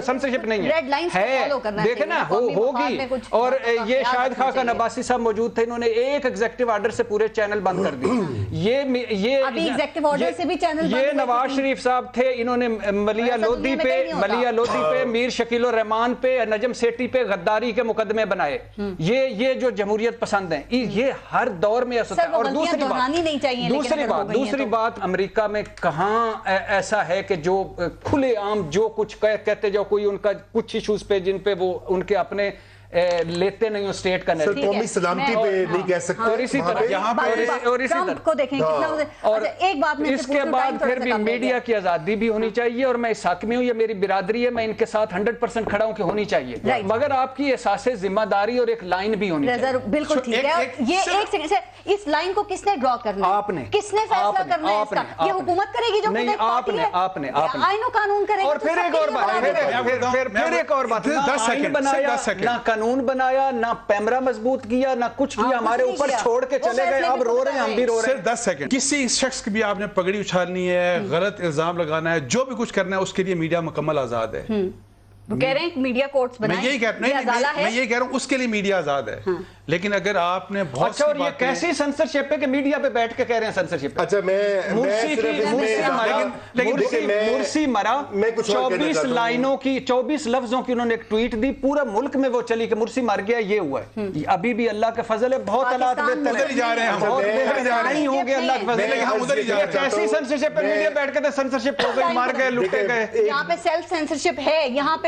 سنسرشپ نہیں ہے، دیکھیں نا ہوگی. اور یہ شاہد خاقان عباسی صاحب موجود تھے، انہوں نے ایک ایگزیکٹو آرڈر سے پورے چینل بند کر دی. یہ نواز شریف صاحب تھے، انہوں نے ملیہ لودھی پہ، میر شکیل الرحمان پہ، نجم سیٹھی پہ غداری کے مقدمے بنائے. یہ جو جمہوریت پسند ہیں یہ ہر دور میں ایسا. اور دوسری بات امریکہ میں کہاں ایسا ہے کہ جو کھلے عام جو کچھ کہتے جاؤ، کوئی ان کا کچھ ایشوز پہ جن پہ وہ ان کے اپنے لیتے نہیں ہو اسٹیٹ کا سر قومی سلامتی پہ نہیں کہہ سکتے. اور اسی طرح یہاں اور اسی طرح اور اس کے بعد پھر بھی میڈیا کی آزادی بھی ہونی چاہیے. اور میں اس حق میں ہوں، یہ میری برادری ہے، میں ان کے ساتھ 100% کھڑا ہوں کہ ہونی چاہیے، مگر آپ کی احساس ذمہ داری اور ایک لائن بھی ہونی چاہیے. بالکل ٹھیک ہے. یہ ایک سیکنڈ سے اس لائن کو کس نے ڈرا کرنا ہے؟ آپ نے. کس نے فیصلہ کرنا ہے اس کا؟ یہ حکومت کرے گی جو نہیں، آپ نے آئین و قانون کرے گی. اور پھر ایک اور بات، نہ قانون بنایا، نہ پیمرا مضبوط کیا، نہ کچھ کیا، ہمارے اوپر چھوڑ کے چلے گئے. اب رو رہے ہیں، ہم بھی رو رہے ہیں. صرف 10 سیکنڈ. کسی شخص کی بھی آپ نے پگڑی اچھالنی ہے، غلط الزام لگانا ہے، جو بھی کچھ کرنا ہے اس کے لیے میڈیا مکمل آزاد ہے. وہ کہہ رہے ہیں کہ میڈیا کورٹس بنائیں. میں یہ کہہ رہا ہوں اس کے لیے میڈیا آزاد ہے. لیکن اگر آپ نے بہت اچھا، اور یہ کیسی سنسرشپ ہے کہ میڈیا پہ بیٹھ کے کہہ رہے ہیں سنسرشپ. اچھا مرسی مرا 24 لائنوں کی 24 لفظوں کی انہوں نے ایک ٹویٹ دی، پورا ملک میں وہ چلی کہ مرسی مر گیا. یہ ہوا ہے ابھی بھی اللہ کے فضل ہے، بہت حالات بہتر نہیں ہوں گے اللہ کے فضل ہے. کیسی سنسرشپ ہے؟ میڈیا بیٹھ کے سنسرشپ ہو گئی، مار گئے، لٹے گئے. یہاں پہ سیلف سینسرشپ ہے، یہاں پہ